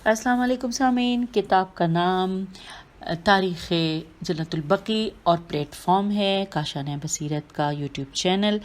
السلام علیکم سامعین، کتاب کا نام تاریخ جنت البقیع اور پلیٹ فارم ہے کاشانہ بصیرت کا یوٹیوب چینل۔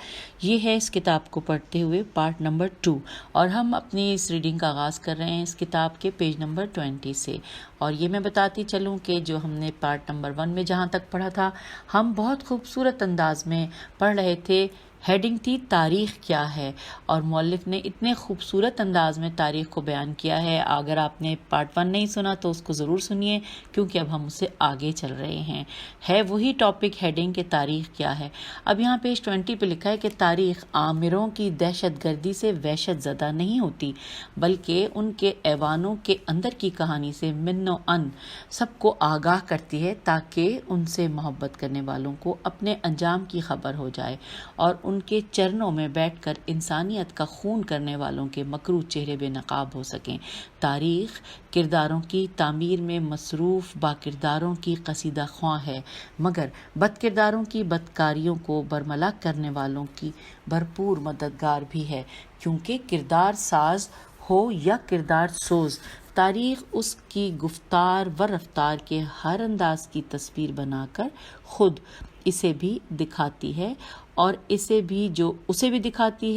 یہ ہے اس کتاب کو پڑھتے ہوئے پارٹ نمبر 2، اور ہم اپنی اس ریڈنگ کا آغاز کر رہے ہیں اس کتاب کے پیج نمبر 20 سے۔ اور یہ میں بتاتی چلوں کہ جو ہم نے پارٹ نمبر 1 میں جہاں تک پڑھا تھا، ہم بہت خوبصورت انداز میں پڑھ رہے تھے۔ ہیڈنگ تھی تاریخ کیا ہے، اور مؤلف نے اتنے خوبصورت انداز میں تاریخ کو بیان کیا ہے۔ اگر آپ نے پارٹ 1 نہیں سنا تو اس کو ضرور سنیے، کیونکہ اب ہم اس سے آگے چل رہے ہیں۔ ہے وہی ٹاپک ہیڈنگ کہ تاریخ کیا ہے۔ اب یہاں پیج 20 پہ لکھا ہے کہ تاریخ عامروں کی دہشت گردی سے وحشت زدہ نہیں ہوتی، بلکہ ان کے ایوانوں کے اندر کی کہانی سے من و ان سب کو آگاہ کرتی ہے، تاکہ ان سے محبت کرنے والوں کو اپنے انجام کی خبر ہو جائے، اور ان کے چرنوں میں بیٹھ کر انسانیت کا خون کرنے والوں کے مکروہ چہرے بے نقاب ہو سکیں۔ تاریخ کرداروں کی تعمیر میں مصروف با کرداروں کی قصیدہ خواں ہے، مگر بد کرداروں کی بدکاریوں کو برملا کرنے والوں کی بھرپور مددگار بھی ہے، کیونکہ کردار ساز ہو یا کردار سوز، تاریخ اس کی گفتار و رفتار کے ہر انداز کی تصویر بنا کر خود اسے بھی دکھاتی ہے، اور اسے بھی دکھاتی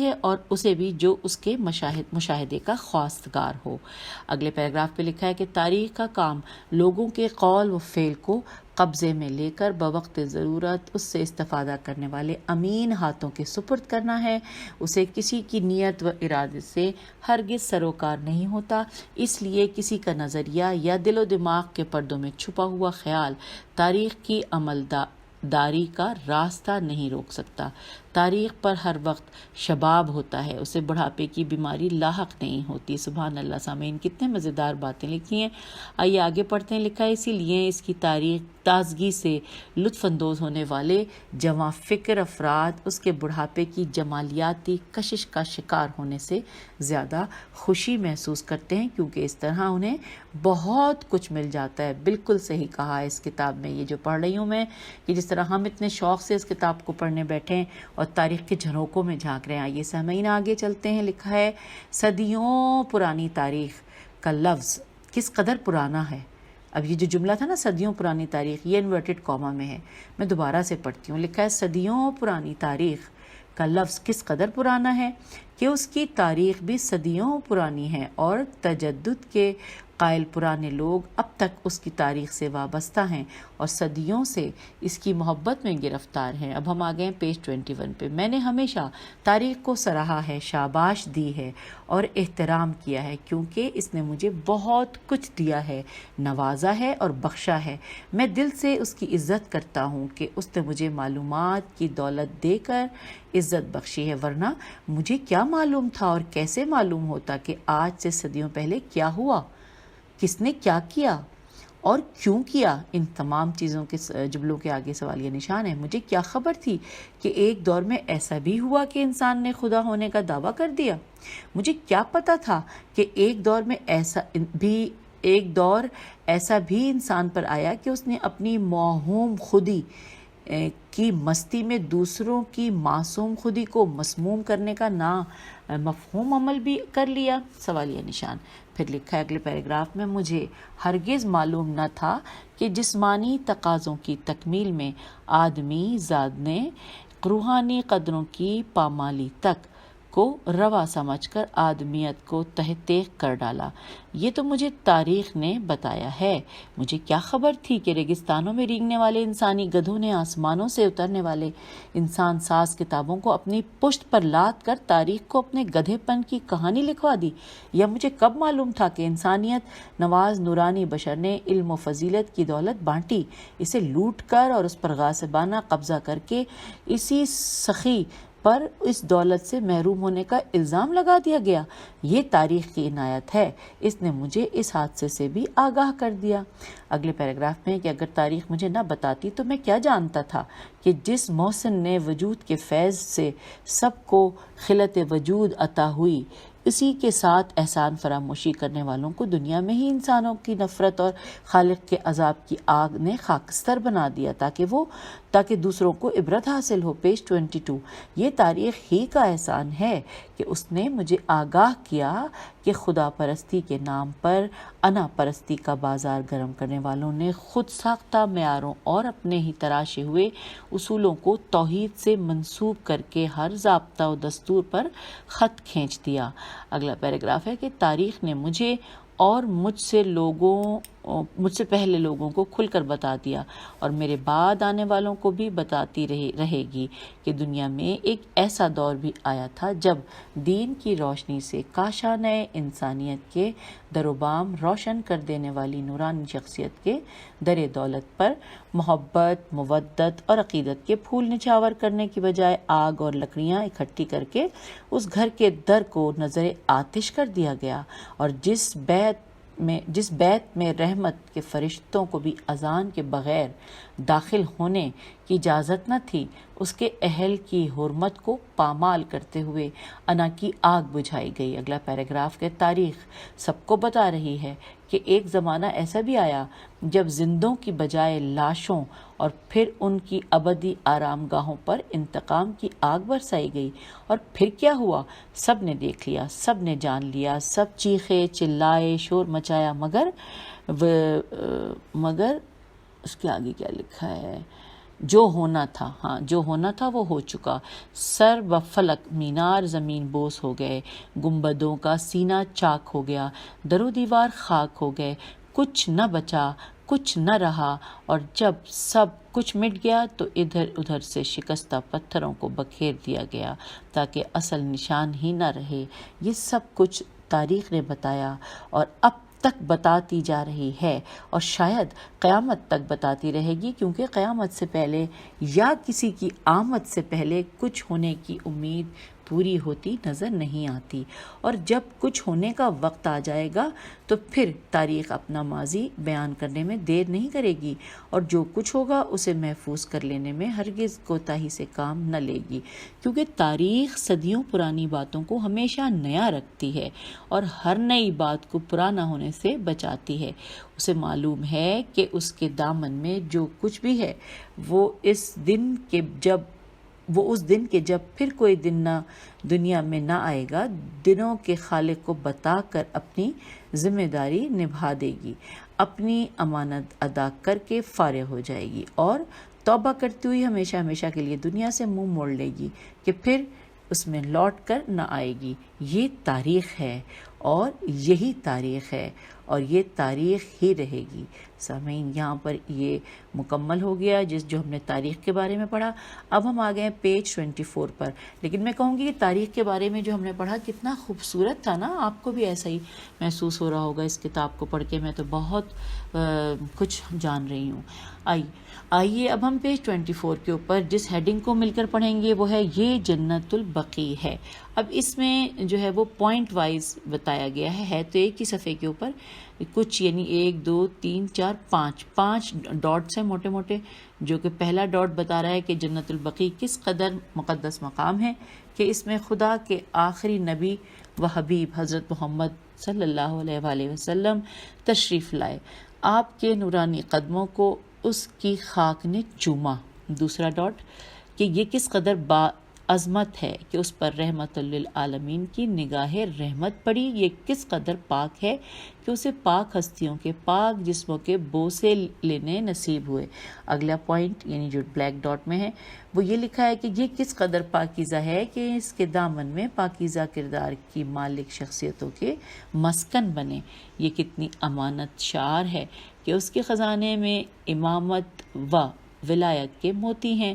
ہے اور اسے بھی جو اس کے مشاہدے کا خواستگار ہو۔ اگلے پیراگراف پہ لکھا ہے کہ تاریخ کا کام لوگوں کے قول و فعل کو قبضے میں لے کر بوقت ضرورت اس سے استفادہ کرنے والے امین ہاتھوں کے سپرد کرنا ہے۔ اسے کسی کی نیت و ارادے سے ہرگز سروکار نہیں ہوتا، اس لیے کسی کا نظریہ یا دل و دماغ کے پردوں میں چھپا ہوا خیال تاریخ کی عمل داری کا راستہ نہیں روک سکتا۔ تاریخ پر ہر وقت شباب ہوتا ہے، اسے بڑھاپے کی بیماری لاحق نہیں ہوتی۔ سبحان اللہ سامعین، کتنے مزیدار باتیں لکھی ہیں۔ آئیے آگے پڑھتے ہیں۔ لکھا ہے اسی لیے اس کی تاریخ تازگی سے لطف اندوز ہونے والے جواں فکر افراد اس کے بڑھاپے کی جمالیاتی کشش کا شکار ہونے سے زیادہ خوشی محسوس کرتے ہیں، کیونکہ اس طرح انہیں بہت کچھ مل جاتا ہے۔ بالکل صحیح کہا ہے اس کتاب میں، یہ جو پڑھ رہی ہوں میں، کہ جس طرح ہم اتنے شوق سے اس کتاب کو پڑھنے بیٹھے ہیں اور تاریخ کے جھروکوں میں جھانک رہے ہیں۔ آئیے سامعین آگے چلتے ہیں۔ لکھا ہے صدیوں پرانی تاریخ کا لفظ کس قدر پرانا ہے۔ اب یہ جو جملہ تھا نا، صدیوں پرانی تاریخ، یہ انورٹڈ کاما میں ہے، میں دوبارہ سے پڑھتی ہوں۔ لکھا ہے صدیوں پرانی تاریخ کا لفظ کس قدر پرانا ہے کہ اس کی تاریخ بھی صدیوں پرانی ہے، اور تجدد کے قائل پرانے لوگ اب تک اس کی تاریخ سے وابستہ ہیں اور صدیوں سے اس کی محبت میں گرفتار ہیں۔ اب ہم آگئے ہیں پیج 21 پہ۔ میں نے ہمیشہ تاریخ کو سراہا ہے، شاباش دی ہے اور احترام کیا ہے، کیونکہ اس نے مجھے بہت کچھ دیا ہے، نوازا ہے اور بخشا ہے۔ میں دل سے اس کی عزت کرتا ہوں کہ اس نے مجھے معلومات کی دولت دے کر عزت بخشی ہے، ورنہ مجھے کیا معلوم تھا اور کیسے معلوم ہوتا کہ آج سے صدیوں پہلے کیا ہوا، کس نے کیا کیا اور کیوں کیا۔ ان تمام چیزوں کے جملوں کے آگے سوالیہ نشان ہے۔ مجھے کیا خبر تھی کہ ایک دور میں ایسا بھی ہوا کہ انسان نے خدا ہونے کا دعویٰ کر دیا۔ مجھے کیا پتا تھا کہ ایک دور ایسا بھی انسان پر آیا کہ اس نے اپنی موہوم خودی کی مستی میں دوسروں کی معصوم خودی کو مسموم کرنے کا مفہوم عمل بھی کر لیا۔ سوالیہ نشان۔ پھر لکھا ہے اگلے پیراگراف میں، مجھے ہرگز معلوم نہ تھا کہ جسمانی تقاضوں کی تکمیل میں آدمی ذات نے روحانی قدروں کی پامالی تک کو روا سمجھ کر آدمیت کو تحت تیغ کر ڈالا۔ یہ تو مجھے تاریخ نے بتایا ہے۔ مجھے کیا خبر تھی کہ ریگستانوں میں رینگنے والے انسانی گدھوں نے آسمانوں سے اترنے والے انسان ساز کتابوں کو اپنی پشت پر لاد کر تاریخ کو اپنے گدھے پن کی کہانی لکھوا دی۔ یا مجھے کب معلوم تھا کہ انسانیت نواز نورانی بشر نے علم و فضیلت کی دولت بانٹی، اسے لوٹ کر اور اس پر غاصبانہ قبضہ کر کے اسی سخی پر اس دولت سے محروم ہونے کا الزام لگا دیا گیا۔ یہ تاریخ کی عنایت ہے، اس نے مجھے اس حادثے سے بھی آگاہ کر دیا۔ اگلے پیراگراف میں کہ اگر تاریخ مجھے نہ بتاتی تو میں کیا جانتا تھا کہ جس محسن نے وجود کے فیض سے سب کو خلت وجود عطا ہوئی، اسی کے ساتھ احسان فراموشی کرنے والوں کو دنیا میں ہی انسانوں کی نفرت اور خالق کے عذاب کی آگ نے خاکستر بنا دیا تاکہ دوسروں کو عبرت حاصل ہو۔ پیج 22۔ یہ تاریخ ہی کا احسان ہے کہ اس نے مجھے آگاہ کیا کہ خدا پرستی کے نام پر انا پرستی کا بازار گرم کرنے والوں نے خود ساختہ معیاروں اور اپنے ہی تراشے ہوئے اصولوں کو توحید سے منسوب کر کے ہر ضابطہ و دستور پر خط کھینچ دیا۔ اگلا پیراگراف ہے کہ تاریخ نے مجھے اور مجھ سے پہلے لوگوں کو کھل کر بتا دیا اور میرے بعد آنے والوں کو بھی بتاتی رہے گی کہ دنیا میں ایک ایسا دور بھی آیا تھا جب دین کی روشنی سے کاشانہ انسانیت کے در و بام روشن کر دینے والی نورانی شخصیت کے در دولت پر محبت، مودت اور عقیدت کے پھول نچھاور کرنے کی بجائے آگ اور لکڑیاں اکٹھی کر کے اس گھر کے در کو نظر آتش کر دیا گیا، اور جس بیت میں رحمت کے فرشتوں کو بھی اذان کے بغیر داخل ہونے کی اجازت نہ تھی، اس کے اہل کی حرمت کو پامال کرتے ہوئے انا کی آگ بجھائی گئی۔ اگلا پیراگراف کے تاریخ سب کو بتا رہی ہے کہ ایک زمانہ ایسا بھی آیا جب زندوں کی بجائے لاشوں اور پھر ان کی ابدی آرام گاہوں پر انتقام کی آگ برسائی گئی، اور پھر کیا ہوا؟ سب نے دیکھ لیا، سب نے جان لیا، سب چیخے چلائے، شور مچایا، مگر اس کے آگے کیا لکھا ہے؟ جو ہونا تھا وہ ہو چکا۔ سر و فلک مینار زمین بوس ہو گئے، گنبدوں کا سینہ چاک ہو گیا، در و دیوار خاک ہو گئے، کچھ نہ بچا، کچھ نہ رہا، اور جب سب کچھ مٹ گیا تو ادھر ادھر سے شکستہ پتھروں کو بکھیر دیا گیا تاکہ اصل نشان ہی نہ رہے۔ یہ سب کچھ تاریخ نے بتایا اور اب تک بتاتی جا رہی ہے، اور شاید قیامت تک بتاتی رہے گی، کیونکہ قیامت سے پہلے یا کسی کی آمد سے پہلے کچھ ہونے کی امید پوری ہوتی نظر نہیں آتی، اور جب کچھ ہونے کا وقت آ جائے گا تو پھر تاریخ اپنا ماضی بیان کرنے میں دیر نہیں کرے گی، اور جو کچھ ہوگا اسے محفوظ کر لینے میں ہرگز کوتاہی سے کام نہ لے گی، کیونکہ تاریخ صدیوں پرانی باتوں کو ہمیشہ نیا رکھتی ہے اور ہر نئی بات کو پرانا ہونے سے بچاتی ہے۔ اسے معلوم ہے کہ اس کے دامن میں جو کچھ بھی ہے وہ اس دن کے جب پھر کوئی دن دنیا میں نہ آئے گا، دنوں کے خالق کو بتا کر اپنی ذمہ داری نبھا دے گی، اپنی امانت ادا کر کے فارغ ہو جائے گی اور توبہ کرتی ہوئی ہمیشہ ہمیشہ کے لیے دنیا سے منہ موڑ لے گی کہ پھر اس میں لوٹ کر نہ آئے گی۔ یہ تاریخ ہے اور یہی تاریخ ہے اور یہ تاریخ ہی رہے گی۔ سامعین، یہاں پر یہ مکمل ہو گیا جو ہم نے تاریخ کے بارے میں پڑھا۔ اب ہم آ گئے پیج 24 پر، لیکن میں کہوں گی کہ تاریخ کے بارے میں جو ہم نے پڑھا کتنا خوبصورت تھا نا، آپ کو بھی ایسا ہی محسوس ہو رہا ہوگا اس کتاب کو پڑھ کے۔ میں تو بہت کچھ جان رہی ہوں۔ آئیے اب ہم پیج 24 کے اوپر جس ہیڈنگ کو مل کر پڑھیں گے وہ ہے یہ جنت البقیع ہے۔ اب اس میں جو ہے وہ پوائنٹ وائز بتایا گیا ہے تو ایک ہی صفحے کے اوپر کچھ، یعنی 1 2 3 4 5 ڈاٹس ہیں موٹے موٹے، جو کہ پہلا ڈاٹ بتا رہا ہے کہ جنت البقیع کس قدر مقدس مقام ہے، کہ اس میں خدا کے آخری نبی و حبیب حضرت محمد صلی اللہ علیہ وآلہ وسلم تشریف لائے، آپ کے نورانی قدموں کو اس کی خاک نے چوما۔ دوسرا ڈاٹ کہ یہ کس قدر عظمت ہے کہ اس پر رحمت للعالمین کی نگاہ رحمت پڑی، یہ کس قدر پاک ہے کہ اسے پاک ہستیوں کے پاک جسموں کے بوسے لینے نصیب ہوئے۔ اگلا پوائنٹ یعنی جو بلیک ڈاٹ میں ہے وہ یہ لکھا ہے کہ یہ کس قدر پاکیزہ ہے کہ اس کے دامن میں پاکیزہ کردار کی مالک شخصیتوں کے مسکن بنے، یہ کتنی امانت شار ہے کہ اس کے خزانے میں امامت و ولایت کے موتی ہیں۔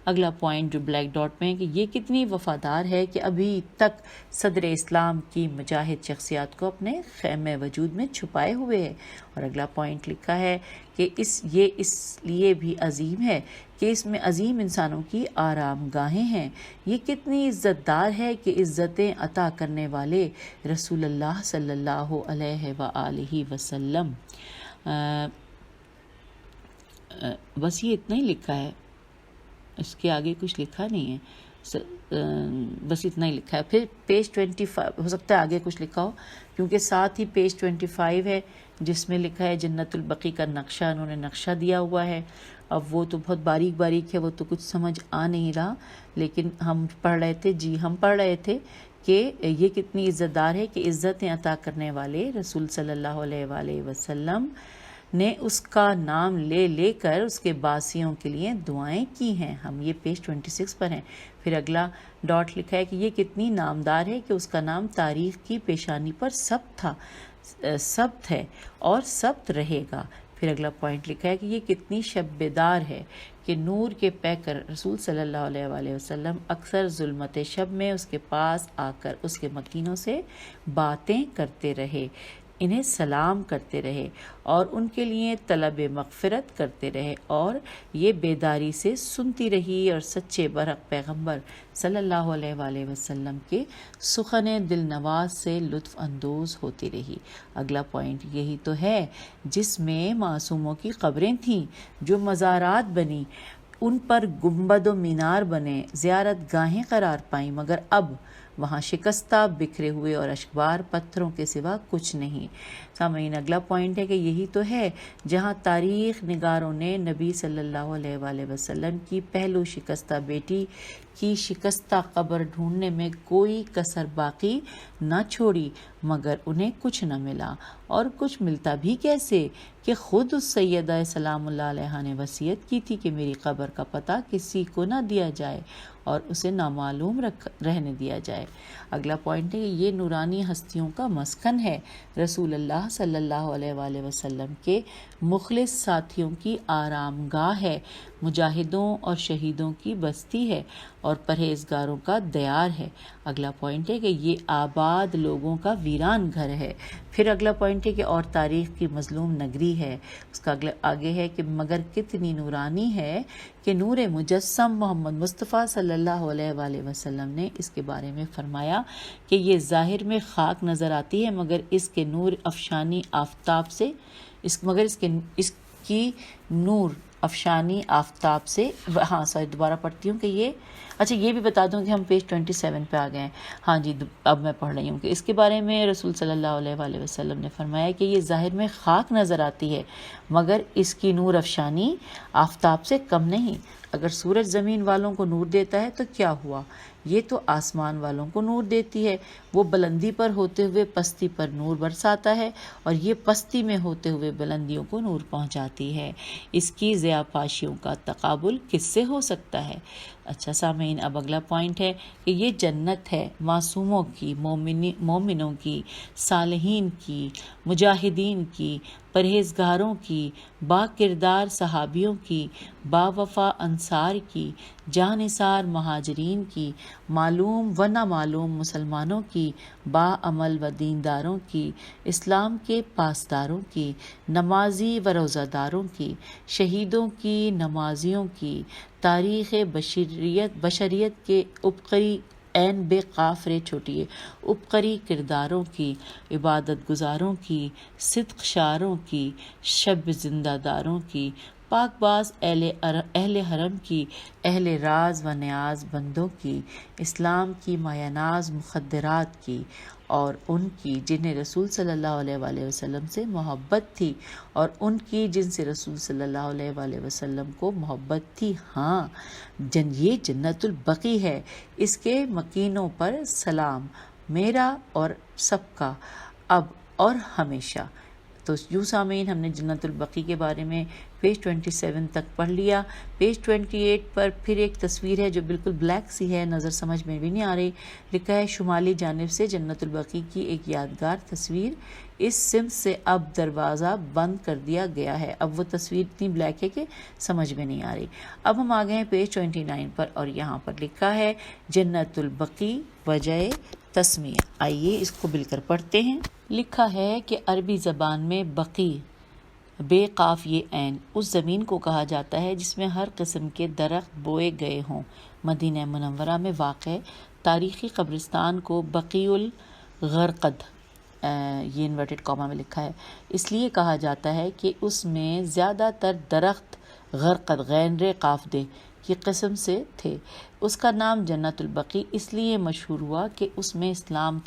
اگلا پوائنٹ جو بلیک ڈاٹ میں ہے کہ یہ کتنی وفادار ہے کہ ابھی تک صدر اسلام کی مجاہد شخصیات کو اپنے خیمے وجود میں چھپائے ہوئے ہے۔ اور اگلا پوائنٹ لکھا ہے کہ یہ اس لیے بھی عظیم ہے کہ اس میں عظیم انسانوں کی آرام گاہیں ہیں، یہ کتنی عزت دار ہے کہ عزتیں عطا کرنے والے رسول اللہ صلی اللہ علیہ وآلہ وسلم۔ بس یہ اتنا ہی لکھا ہے، اس کے آگے کچھ لکھا نہیں ہے، بس اتنا ہی لکھا ہے۔ پھر پیج 25 ہو سکتا ہے آگے کچھ لکھا ہو، کیونکہ ساتھ ہی پیج 25 ہے جس میں لکھا ہے جنت البقیع کا نقشہ، انہوں نے نقشہ دیا ہوا ہے۔ اب وہ تو بہت باریک باریک ہے، وہ تو کچھ سمجھ آ نہیں رہا، لیکن ہم پڑھ رہے تھے کہ یہ کتنی عزت دار ہے کہ عزتیں عطا کرنے والے رسول صلی اللہ علیہ وآلہ وسلم نے اس کا نام لے لے کر اس کے باسیوں کے لیے دعائیں کی ہیں۔ ہم یہ پیج 26 پر ہیں۔ پھر اگلا ڈاٹ لکھا ہے کہ یہ کتنی نامدار ہے کہ اس کا نام تاریخ کی پیشانی پر ثبت ہے اور ثبت رہے گا۔ پھر اگلا پوائنٹ لکھا ہے کہ یہ کتنی شب دار ہے کہ نور کے پیکر رسول صلی اللہ علیہ وآلہ وسلم اکثر ظلمت شب میں اس کے پاس آ کر اس کے مکینوں سے باتیں کرتے رہے، انہیں سلام کرتے رہے اور ان کے لیے طلب مغفرت کرتے رہے، اور یہ بیداری سے سنتی رہی اور سچے برحق پیغمبر صلی اللہ علیہ وآلہ وسلم کے سخن دل نواز سے لطف اندوز ہوتی رہی۔ اگلا پوائنٹ یہی تو ہے جس میں معصوموں کی قبریں تھیں جو مزارات بنی، ان پر گنبد و مینار بنے، زیارت گاہیں قرار پائیں، مگر اب وہاں شکستہ، بکھرے ہوئے اور اشکبار پتھروں کے سوا کچھ نہیں۔ سامعین، اگلا پوائنٹ ہے کہ یہی تو ہے جہاں تاریخ نگاروں نے نبی صلی اللہ علیہ وآلہ وسلم کی پہلو شکستہ بیٹی کی شکستہ قبر ڈھونڈنے میں کوئی کسر باقی نہ چھوڑی، مگر انہیں کچھ نہ ملا، اور کچھ ملتا بھی کیسے کہ خود اس سیدہ سلام اللہ علیہا نے وصیت کی تھی کہ میری قبر کا پتہ کسی کو نہ دیا جائے اور اسے نامعلوم رہنے دیا جائے۔ اگلا پوائنٹ ہے کہ یہ نورانی ہستیوں کا مسکن ہے، رسول اللہ صلی اللہ علیہ وآلہ وسلم کے مخلص ساتھیوں کی آرام گاہ ہے، مجاہدوں اور شہیدوں کی بستی ہے اور پرہیزگاروں کا دیار ہے۔ اگلا پوائنٹ ہے کہ یہ آباد لوگوں کا ویران گھر ہے۔ پھر اگلا پوائنٹ ہے کہ اور تاریخ کی مظلوم نگری ہے۔ اس کا آگے ہے کہ مگر کتنی نورانی ہے کہ نور مجسم محمد مصطفیٰ صلی اللہ علیہ وآلہ وسلم نے اس کے بارے میں فرمایا کہ یہ ظاہر میں خاک نظر آتی ہے، مگر اس کے نور افشانی آفتاب سے اس کی نور افشانی آفتاب سے دوبارہ پڑھتی ہوں کہ یہ بھی بتا دوں کہ ہم پیج 27 پہ آ گئے ہیں۔ ہاں جی، اب میں پڑھ رہی ہوں کہ اس کے بارے میں رسول صلی اللہ علیہ وآلہ وسلم نے فرمایا کہ یہ ظاہر میں خاک نظر آتی ہے، مگر اس کی نور افشانی آفتاب سے کم نہیں۔ اگر سورج زمین والوں کو نور دیتا ہے تو کیا ہوا، یہ تو آسمان والوں کو نور دیتی ہے۔ وہ بلندی پر ہوتے ہوئے پستی پر نور برساتا ہے، اور یہ پستی میں ہوتے ہوئے بلندیوں کو نور پہنچاتی ہے۔ اس کی ضیاء پاشیوں کا تقابل کس سے ہو سکتا ہے؟ اچھا سامعین، اب اگلا پوائنٹ ہے کہ یہ جنت ہے معصوموں کی، مومنوں کی، صالحین کی، مجاہدین کی، پرہیزگاروں کی، با کردار صحابیوں کی، با وفا انصار کی، جانثار مہاجرین کی، معلوم و نامعلوم مسلمانوں کی، با عمل و دینداروں کی، اسلام کے پاسداروں کی، نمازی و روزہ داروں کی، شہیدوں کی، نمازیوں کی، تاریخ بشریت کے عبقری عین بے قاف رے چھوٹیے عبقری کرداروں کی، عبادت گزاروں کی، صدق شاروں کی، شب زندہ داروں کی، پاک باز اہل حرم کی، اہل راز و نیاز بندوں کی، اسلام کی مایہ ناز مخدرات کی، اور ان کی جنہیں رسول صلی اللہ علیہ وآلہ وسلم سے محبت تھی، اور ان کی جن سے رسول صلی اللہ علیہ وآلہ وسلم کو محبت تھی۔ ہاں، یہ جنت البقیع ہے، اس کے مکینوں پر سلام میرا اور سب کا، اب اور ہمیشہ۔ تو یوں سامعین، ہم نے جنت البقیع کے بارے میں پیج 27 تک پڑھ لیا۔ پیج 28 پر پھر ایک تصویر ہے جو بالکل بلیک سی ہے، نظر سمجھ میں بھی نہیں آ رہی۔ لکھا ہے شمالی جانب سے جنت البقیع کی ایک یادگار تصویر، اس سمت سے اب دروازہ بند کر دیا گیا ہے۔ اب وہ تصویر اتنی بلیک ہے کہ سمجھ میں نہیں آ رہی۔ اب ہم آ گئے ہیں پیج 29 پر، اور یہاں پر لکھا ہے جنت البقیع وجہ تسمیہ۔ آئیے اس کو مل کر پڑھتے ہیں۔ لکھا ہے کہ عربی زبان میں بقیع بے قاف یہ عین اس زمین کو کہا جاتا ہے جس میں ہر قسم کے درخت بوئے گئے ہوں۔ مدینہ منورہ میں واقع تاریخی قبرستان کو بقیع الغرقد، یہ انورٹڈ کاما میں لکھا ہے، اس لیے کہا جاتا ہے کہ اس میں زیادہ تر درخت غرقد غین ر قاف دے کی قسم سے تھے۔ اس کا نام جنت البقیع اس لیے مشہور ہوا کہ اس میں اسلام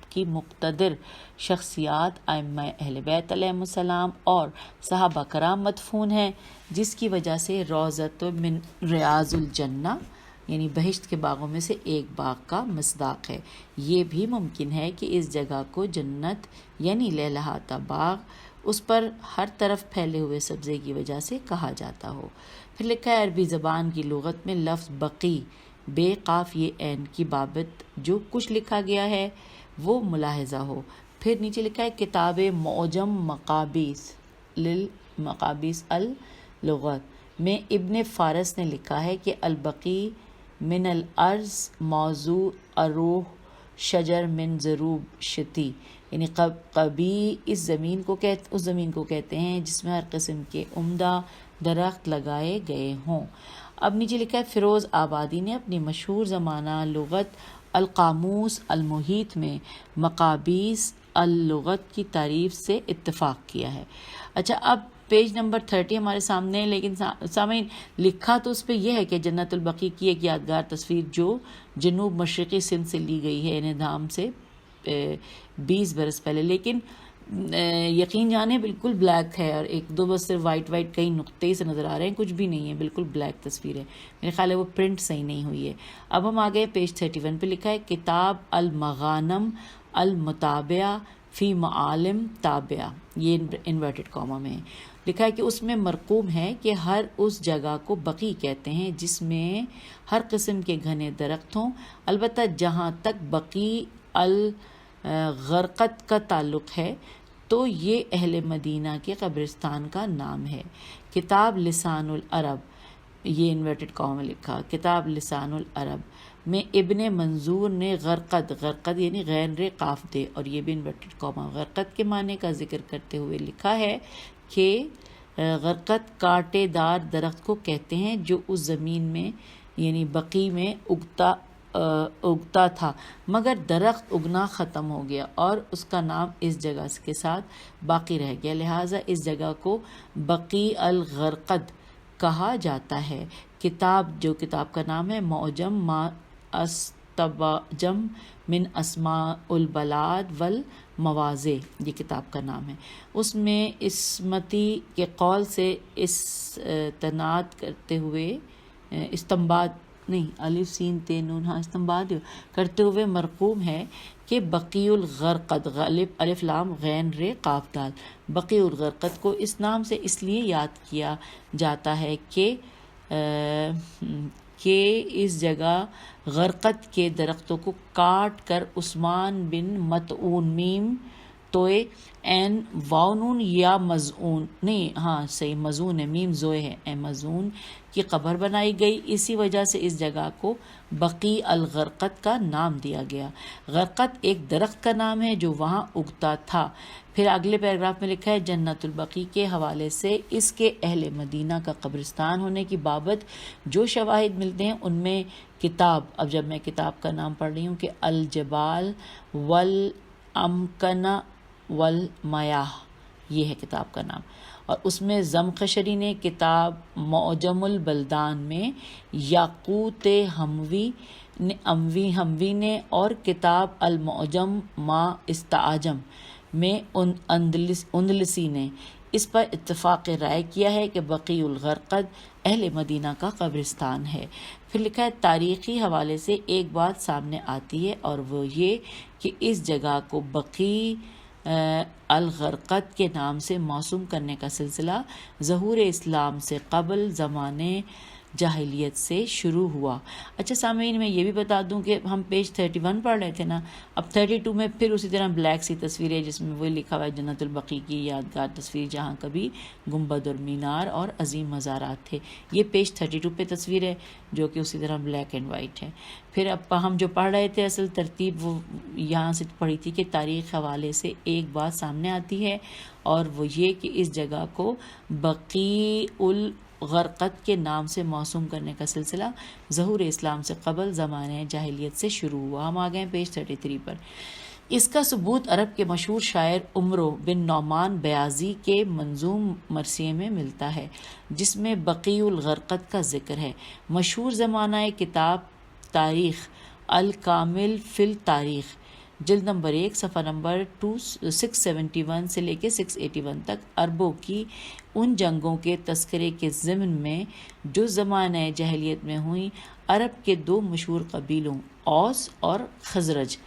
کی مقتدر شخصیات، ائمہ اہل بیت علیہم السلام اور صحابہ کرام مدفون ہیں، جس کی وجہ سے روضۃ من ریاض الجنہ یعنی بہشت کے باغوں میں سے ایک باغ کا مصداق ہے۔ یہ بھی ممکن ہے کہ اس جگہ کو جنت یعنی لہلہاتا باغ اس پر ہر طرف پھیلے ہوئے سبزے کی وجہ سے کہا جاتا ہو۔ پھر لکھا ہے عربی زبان کی لغت میں لفظ بقی بے قاف یہ عین کی بابت جو کچھ لکھا گیا ہے وہ ملاحظہ ہو۔ پھر نیچے لکھا ہے کتاب معجم مقابیس اللغت میں ابن فارس نے لکھا ہے کہ البقی من الارض موضوع اروح شجر من ضروب شتی، یعنی قبی اس زمین کو کہتے ہیں جس میں ہر قسم کے عمدہ درخت لگائے گئے ہوں۔ اب نیچے لکھا ہے فیروز آبادی نے اپنی مشہور زمانہ لغت القاموس المحیط میں مقابیس اللغت کی تعریف سے اتفاق کیا ہے۔ اچھا، اب پیج نمبر 30 ہمارے سامنے ہے، لیکن سامعین لکھا تو اس پہ یہ ہے کہ جنت البقیع کی ایک یادگار تصویر جو جنوب مشرقی سندھ سے لی گئی ہے انہدام سے 20 برس پہلے، لیکن یقین جانے بالکل بلیک ہے اور ایک دو بس صرف وائٹ کئی نقطے سے نظر آ رہے ہیں، کچھ بھی نہیں ہے، بالکل بلیک تصویر ہے، میرے خیال ہے وہ پرنٹ صحیح نہیں ہوئی ہے۔ اب ہم آگئے پیج 31 پہ لکھا ہے کتاب المغانم المتابعہ فی معالم تابعہ، یہ انورٹڈ کاما میں ہے، لکھا ہے کہ اس میں مرقوم ہے کہ ہر اس جگہ کو بقیع کہتے ہیں جس میں ہر قسم کے گھنے درخت ہوں، البتہ جہاں تک بقیع الغرقد کا تعلق ہے تو یہ اہل مدینہ کے قبرستان کا نام ہے۔ کتاب لسان العرب، یہ انورٹڈ کاما میں لکھا، کتاب لسان العرب میں ابن منظور نے غرقد یعنی غین رے قاف دے اور یہ بھی انورٹڈ کاما غرقد کے معنی کا ذکر کرتے ہوئے لکھا ہے کہ غرقد کانٹے دار درخت کو کہتے ہیں جو اس زمین میں یعنی بقیع میں اگتا تھا، مگر درخت اگنا ختم ہو گیا اور اس کا نام اس جگہ کے ساتھ باقی رہ گیا، لہٰذا اس جگہ کو بقیع الغرقد کہا جاتا ہے۔ جو کتاب کا نام ہے معجم ما استبجم من اسماء البلاد والمواضع، یہ کتاب کا نام ہے۔ اس میں اسمتی کے قول سے استناد کرتے ہوئے استنباط کرتے ہوئے مرقوم ہے کہ بقیع الغرقد الف لام غین رے قاف دال، بقیع الغرقد کو اس نام سے اس لیے یاد کیا جاتا ہے کہ اس جگہ غرقد کے درختوں کو کاٹ کر عثمان بن مطعون میم توئے این واؤنون یا مزعون مزعون ہے، میم زوئے ہے، مزعون کی قبر بنائی گئی، اسی وجہ سے اس جگہ کو بقیع الغرقد کا نام دیا گیا۔ غرقد ایک درخت کا نام ہے جو وہاں اگتا تھا۔ پھر اگلے پیراگراف میں لکھا ہے جنت البقیع کے حوالے سے اس کے اہل مدینہ کا قبرستان ہونے کی بابت جو شواہد ملتے ہیں ان میں کتاب، اب جب میں کتاب کا نام پڑھ رہی ہوں کہ الجبال والامکن والمیاہ، یہ ہے کتاب کا نام، اور اس میں زمخشری نے کتاب معجم البلدان میں، یاقوت ہموی نے اور کتاب المعجم ما استعجم میں اندلسی نے اس پر اتفاق رائے کیا ہے کہ بقیع الغرقد اہل مدینہ کا قبرستان ہے۔ پھر لکھا ہے تاریخی حوالے سے ایک بات سامنے آتی ہے اور وہ یہ کہ اس جگہ کو بقیع الغرقد کے نام سے موسوم کرنے کا سلسلہ ظہور اسلام سے قبل زمانے جاہلیت سے شروع ہوا۔ اچھا سامعین، میں یہ بھی بتا دوں کہ ہم پیج 31 پڑھ رہے تھے نا، اب 32 میں پھر اسی طرح بلیک سی تصویر ہے جس میں وہ لکھا ہوا ہے جنت البقیع کی یادگار تصویر جہاں کبھی گنبد اور مینار اور عظیم مزارات تھے، یہ پیج 32 پہ تصویر ہے جو کہ اسی طرح بلیک اینڈ وائٹ ہے۔ پھر اب ہم جو پڑھ رہے تھے اصل ترتیب وہ یہاں سے پڑھی تھی کہ تاریخ حوالے سے ایک بات سامنے آتی ہے اور وہ یہ کہ اس جگہ کو بقیع الغرقد کے نام سے موسوم کرنے کا سلسلہ ظہور اسلام سے قبل زمانے جاہلیت سے شروع ہوا۔ ہم آ گئے پیج 33 پر۔ اس کا ثبوت عرب کے مشہور شاعر عمرو بن نعمان بیاضی کے منظوم مرثیے میں ملتا ہے جس میں بقیع الغرقد کا ذکر ہے۔ مشہور زمانہ کتاب تاریخ الکامل فی التاریخ جلد نمبر 1 صفحہ نمبر 671 سے لے کے 681 تک عربوں کی ان جنگوں کے تذکرے کے ضمن میں جو زمانہ جاہلیت میں ہوئیں عرب کے دو مشہور قبیلوں اوس اور خزرج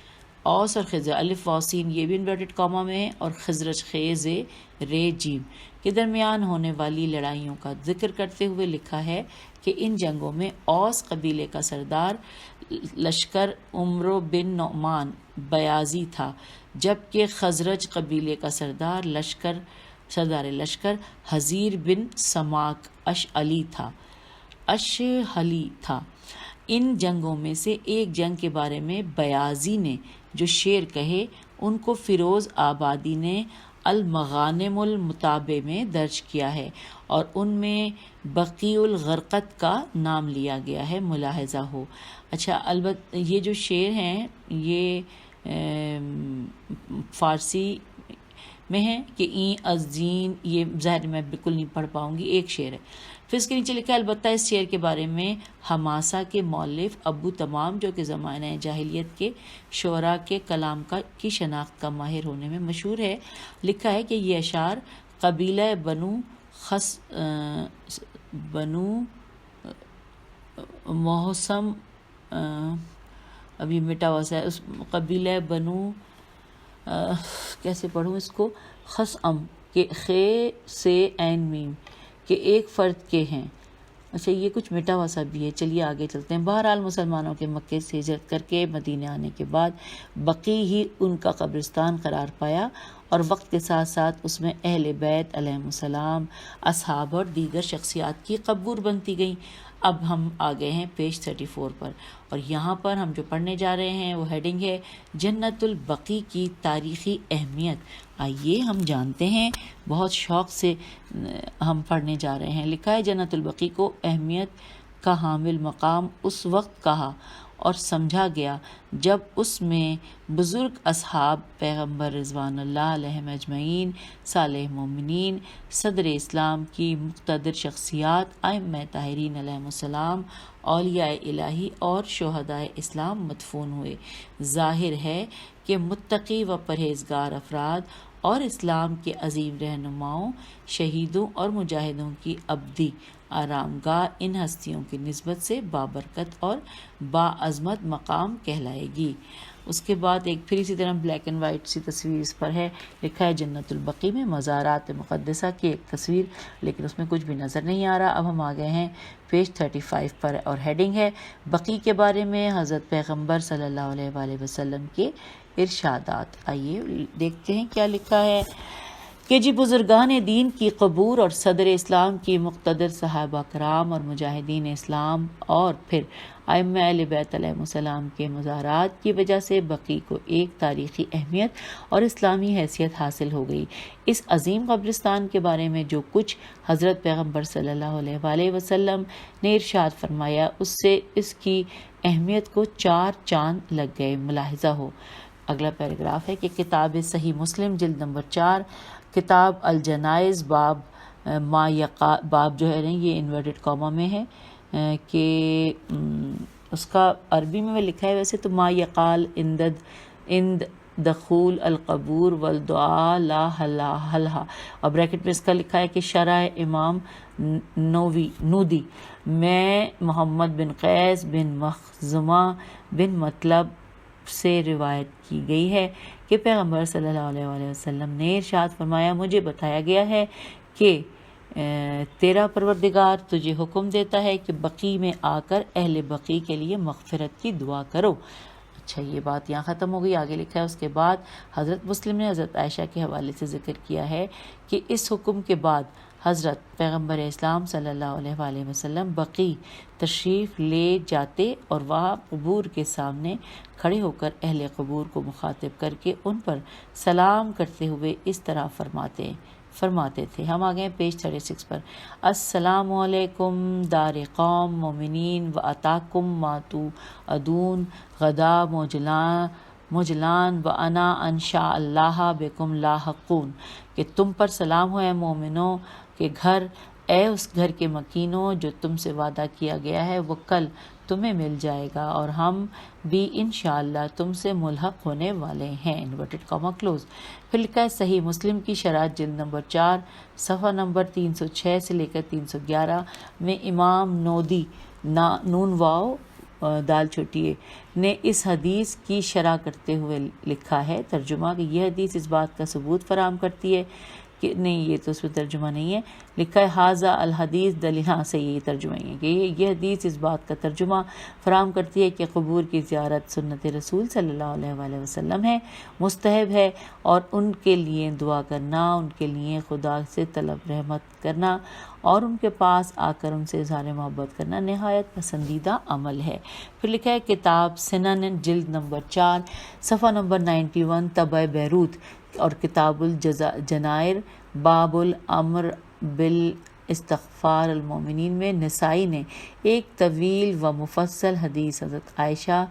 الف واو سین یہ بھی انورٹڈ کاما میں ہے اور خزرج خیز رے جیم کے درمیان ہونے والی لڑائیوں کا ذکر کرتے ہوئے لکھا ہے کہ ان جنگوں میں اوس قبیلے کا سردار لشکر عمرو بن نعمان بیازی تھا، جبکہ خزرج قبیلے کا سردار لشکر حزیر بن سماک اشعلی تھا۔ ان جنگوں میں سے ایک جنگ کے بارے میں بیازی نے جو شعر کہے ان کو فیروز آبادی نے المغانم المتابع میں درج کیا ہے اور ان میں بقیع الغرقد کا نام لیا گیا ہے، ملاحظہ ہو۔ اچھا، البتہ یہ جو شعر ہیں یہ فارسی میں ہے کہ این ازدین، یہ ظاہر میں بالکل نہیں پڑھ پاؤں گی، ایک شعر ہے۔ پھر اس کے نیچے لکھا ہے البتہ اس شعر کے بارے میں حماسہ کے مؤلف ابو تمام جو کہ زمانہ جاہلیت کے شعراء کے کلام کی شناخت کا ماہر ہونے میں مشہور ہے، لکھا ہے کہ یہ اشعار قبیلہ بنو محسم ابھی مٹا ہوا سا ہے، اس قبیلہ بنو کیسے پڑھوں اس کو، خسعم کے خے سے عین میم کے ایک فرد کے ہیں۔ اچھا، یہ کچھ مٹا ہوا سا بھی ہے، چلیے آگے چلتے ہیں۔ بہرحال مسلمانوں کے مکے سے ہجرت کر کے مدینے آنے کے بعد بقیع ہی ان کا قبرستان قرار پایا اور وقت کے ساتھ ساتھ اس میں اہل بیت علیہم السلام، اصحاب اور دیگر شخصیات کی قبور بنتی گئیں۔ اب ہم آ گئے ہیں پیج 34 پر، اور یہاں پر ہم جو پڑھنے جا رہے ہیں وہ ہیڈنگ ہے جنت البقیع کی تاریخی اہمیت۔ آئیے ہم جانتے ہیں، بہت شوق سے ہم پڑھنے جا رہے ہیں۔ لکھا ہے جنت البقیع کو اہمیت کا حامل مقام اس وقت کہا اور سمجھا گیا جب اس میں بزرگ اصحاب پیغمبر رضوان اللہ علیہم اجمعین، صالح مومنین، صدر اسلام کی مقتدر شخصیات، ائمہ طاہرین علیہم السلام، اولیاء الہی اور شہداء اسلام مدفون ہوئے۔ ظاہر ہے کہ متقی و پرہیزگار افراد اور اسلام کے عظیم رہنماؤں، شہیدوں اور مجاہدوں کی ابدی آرام گاہ ان ہستیوں کی نسبت سے بابرکت اور باعظمت مقام کہلائے گی۔ اس کے بعد ایک پھر اسی طرح بلیک اینڈ وائٹ سی تصویر اس پر ہے، لکھا ہے جنت البقیع میں مزارات مقدسہ کی ایک تصویر، لیکن اس میں کچھ بھی نظر نہیں آ رہا۔ اب ہم آ گئے ہیں پیج 35 پر اور ہیڈنگ ہے بقیع کے بارے میں حضرت پیغمبر صلی اللہ علیہ وآلہ وسلم کے ارشادات۔ آئیے دیکھتے ہیں کیا لکھا ہے کہ جی بزرگان دین کی قبور اور صدر اسلام کی مقتدر صحابہ کرام اور مجاہدین اسلام اور پھر ائمہ اہل بیت علیہ السلام کے مزارات کی وجہ سے بقیع کو ایک تاریخی اہمیت اور اسلامی حیثیت حاصل ہو گئی۔ اس عظیم قبرستان کے بارے میں جو کچھ حضرت پیغمبر صلی اللہ علیہ وآلہ وسلم نے ارشاد فرمایا اس سے اس کی اہمیت کو 4 چاند لگ گئے، ملاحظہ ہو۔ اگلا پیراگراف ہے کہ کتاب صحیح مسلم جلد نمبر 4 کتاب الجنائز باب جو ہے یہ انورٹڈ کاما میں ہے کہ اس کا عربی میں لکھا ہے ویسے تو ما یقال اند دخول القبور والدعاء لا حلہا، اور بریکٹ میں اس کا لکھا ہے کہ شرح امام نودی میں محمد بن قیس بن مخزمہ بن مطلب سے روایت کی گئی ہے کہ پیغمبر صلی اللہ علیہ وآلہ وسلم نے ارشاد فرمایا مجھے بتایا گیا ہے کہ تیرا پروردگار تجھے حکم دیتا ہے کہ بقیع میں آ کر اہل بقیع کے لیے مغفرت کی دعا کرو۔ اچھا، یہ بات یہاں ختم ہو گئی۔ آگے لکھا ہے اس کے بعد حضرت مسلم نے حضرت عائشہ کے حوالے سے ذکر کیا ہے کہ اس حکم کے بعد حضرت پیغمبر اسلام صلی اللہ علیہ وآلہ وسلم بقیع تشریف لے جاتے اور وہاں قبور کے سامنے کھڑے ہو کر اہل قبور کو مخاطب کر کے ان پر سلام کرتے ہوئے اس طرح فرماتے تھے۔ ہم آگئے پیج 36 پر۔ السلام علیکم دار قوم مومنین و اتاکم ما توعدون غدا مجلان و انا انشاء اللہ بکم لاحقون، کہ تم پر سلام ہو اے مومنوں کے گھر، اے اس گھر کے مکینوں جو تم سے وعدہ کیا گیا ہے وہ کل تمہیں مل جائے گا اور ہم بھی انشاءاللہ تم سے ملحق ہونے والے ہیں، انورٹڈ کاما کلوز۔ پھر لکھا ہے صحیح مسلم کی شرح جلد نمبر 4 صفحہ نمبر 306 سے لے کر 311 میں امام نودی نون واو دال چھوٹیے نے اس حدیث کی شرح کرتے ہوئے لکھا ہے ترجمہ کہ یہ حدیث اس بات کا ثبوت فراہم کرتی ہے کہ نہیں، یہ تو اس میں ترجمہ نہیں ہے، لکھا ہے حاذا الحدیث دلیل، ہاں صحیح یہ ترجمہ ہی ہے کہ یہ حدیث اس بات کا ترجمہ فراہم کرتی ہے کہ قبور کی زیارت سنت رسول صلی اللہ علیہ وآلہ وسلم ہے، مستحب ہے، اور ان کے لیے دعا کرنا، ان کے لیے خدا سے طلب رحمت کرنا اور ان کے پاس آ کر ان سے اظہار محبت کرنا نہایت پسندیدہ عمل ہے۔ پھر لکھا ہے کتاب سنن جلد نمبر 4 صفحہ نمبر 91 طبع بیروت اور کتاب الجنائر باب الامر بالاستغفار المومنین میں نسائی نے ایک طویل و مفصل حدیث حضرت عائشہ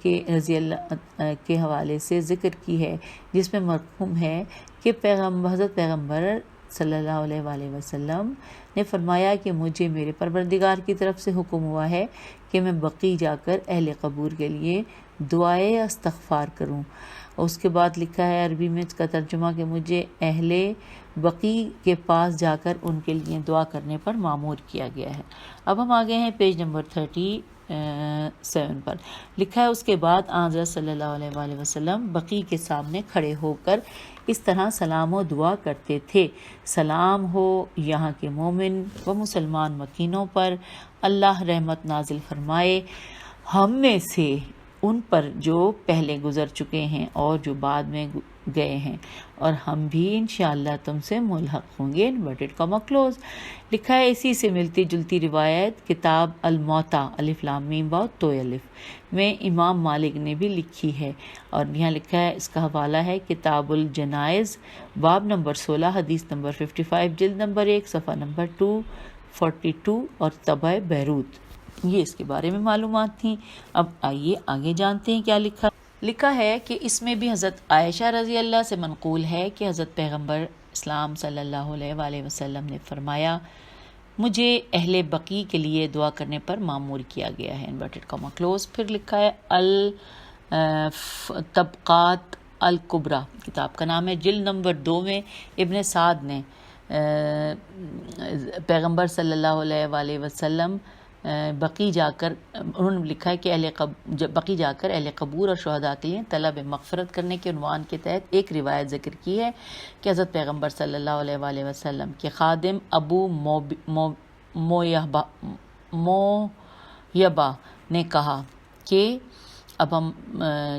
کے رضی اللہ کے حوالے سے ذکر کی ہے، جس میں مرقوم ہے کہ حضرت پیغمبر صلی اللہ علیہ وآلہ وسلم نے فرمایا کہ مجھے میرے پروردگار کی طرف سے حکم ہوا ہے کہ میں بقیع جا کر اہل قبور کے لیے دعائے استغفار کروں۔ اس کے بعد لکھا ہے عربی میں اس کا ترجمہ کہ مجھے اہل بقیع کے پاس جا کر ان کے لیے دعا کرنے پر مامور کیا گیا ہے۔ اب ہم آگے ہیں پیج نمبر 37 پر، لکھا ہے اس کے بعد حضرت صلی اللہ علیہ وآلہ وسلم بقیع کے سامنے کھڑے ہو کر اس طرح سلام و دعا کرتے تھے: سلام ہو یہاں کے مومن و مسلمان مکینوں پر، اللہ رحمت نازل فرمائے ہم میں سے ان پر جو پہلے گزر چکے ہیں اور جو بعد میں گئے ہیں، اور ہم بھی انشاءاللہ تم سے ملحق ہوں گے، انورٹڈ کاما کلوز۔ لکھا ہے اسی سے ملتی جلتی روایت کتاب الموطا الف لام میم واو تو الف میں امام مالک نے بھی لکھی ہے، اور یہاں لکھا ہے اس کا حوالہ ہے کتاب الجنائز باب نمبر 16 حدیث نمبر 55 جلد نمبر 1 صفحہ نمبر 242 اور طبع بیروت۔ یہ اس کے بارے میں معلومات تھیں۔ اب آئیے آگے جانتے ہیں کیا لکھا ہے کہ اس میں بھی حضرت عائشہ رضی اللہ سے منقول ہے کہ حضرت پیغمبر اسلام صلی اللہ علیہ وآلہ وسلم نے فرمایا مجھے اہل بقیع کے لیے دعا کرنے پر مامور کیا گیا ہے، انورٹڈ کاما کلوز۔ پھر لکھا ہے الطبقات الکبریٰ کتاب کا نام ہے، جلد نمبر 2 میں ابن سعد نے پیغمبر صلی اللہ علیہ وآلہ وسلم بقیع جا کر انہوں نے لکھا ہے کہ بقیع جا کر اہل قبور اور شہداء کے لیے طلب مغفرت کرنے کے عنوان کے تحت ایک روایت ذکر کی ہے کہ حضرت پیغمبر صلی اللہ علیہ وآلہ وسلم کے خادم ابو مویبہ نے کہا کہ اب ہم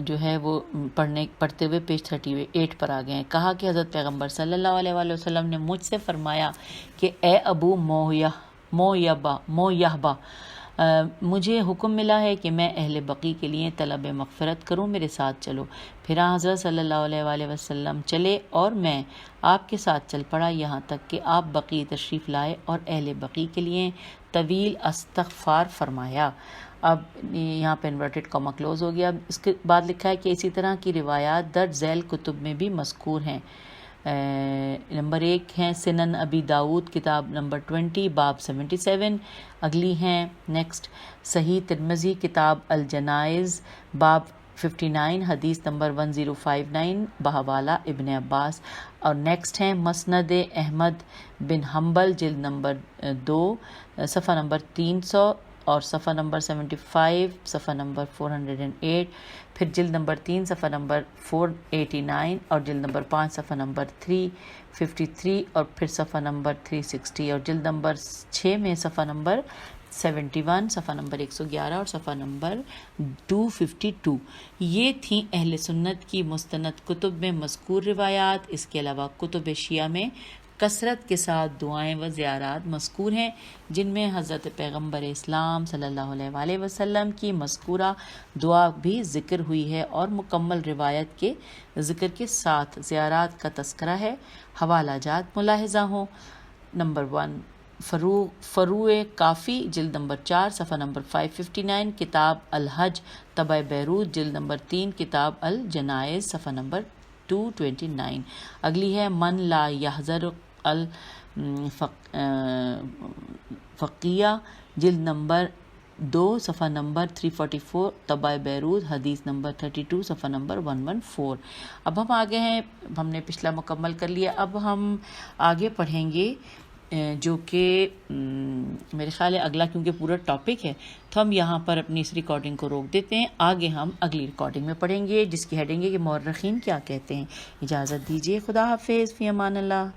جو ہے وہ پڑھتے ہوئے پیج 38 پر آ گئے ہیں، کہا کہ حضرت پیغمبر صلی اللہ علیہ وآلہ وسلم نے مجھ سے فرمایا کہ اے ابو مویبہ مجھے حکم ملا ہے کہ میں اہل بقیع کے لیے طلب مغفرت کروں، میرے ساتھ چلو۔ پھر حضرت صلی اللہ علیہ وآلہ وسلم چلے اور میں آپ کے ساتھ چل پڑا، یہاں تک کہ آپ بقیع تشریف لائے اور اہل بقیع کے لیے طویل استغفار فرمایا۔ اب یہاں پہ انورٹڈ کاما کلوز ہو گیا۔ اس کے بعد لکھا ہے کہ اسی طرح کی روایات درج ذیل کتب میں بھی مذکور ہیں۔ نمبر 1 ہیں سنن ابی داؤد کتاب نمبر 20 باب 77، اگلی ہیں نیکسٹ صحیح ترمذی کتاب الجنائز باب 59 حدیث نمبر 1059 بحوالہ ابن عباس، اور نیکسٹ ہیں مسند احمد بن حنبل جلد نمبر 2 صفحہ نمبر 300 اور صفحہ نمبر 75 صفحہ نمبر 408، پھر جلد نمبر 3 صفحہ نمبر 489 اور جلد نمبر 5 صفحہ نمبر 353 اور پھر صفحہ نمبر 360 اور جلد نمبر 6 میں صفحہ نمبر 71 صفحہ نمبر 111 اور صفحہ نمبر 252۔ یہ تھیں اہل سنت کی مستند کتب میں مذکور روایات۔ اس کے علاوہ کتب شیعہ میں کثرت کے ساتھ دعائیں و زیارات مذکور ہیں، جن میں حضرت پیغمبر اسلام صلی اللہ علیہ وآلہ وسلم کی مذکورہ دعا بھی ذکر ہوئی ہے اور مکمل روایت کے ذکر کے ساتھ زیارات کا تذکرہ ہے۔ حوالہ جات ملاحظہ ہوں۔ نمبر 1 فروع کافی جلد نمبر 4 صفحہ نمبر 559، کتاب الحج طبع بیروت جلد نمبر 3، کتاب الجنائز صفحہ نمبر 229۔ اگلی ہے من لا یحذر الفقیہ جلد نمبر 2 صفحہ نمبر 344 طبع بیروت حدیث نمبر 32 صفحہ نمبر 114۔ اب ہم آگے ہیں، ہم نے پچھلا مکمل کر لیا، اب ہم آگے پڑھیں گے جو کہ میرے خیال ہے اگلا، کیونکہ پورا ٹاپک ہے تو ہم یہاں پر اپنی اس ریکارڈنگ کو روک دیتے ہیں، آگے ہم اگلی ریکارڈنگ میں پڑھیں گے جس کی ہیڈنگ ہے کہ مورخین کیا کہتے ہیں۔ اجازت دیجیے، خدا حافظ، فی امان اللہ۔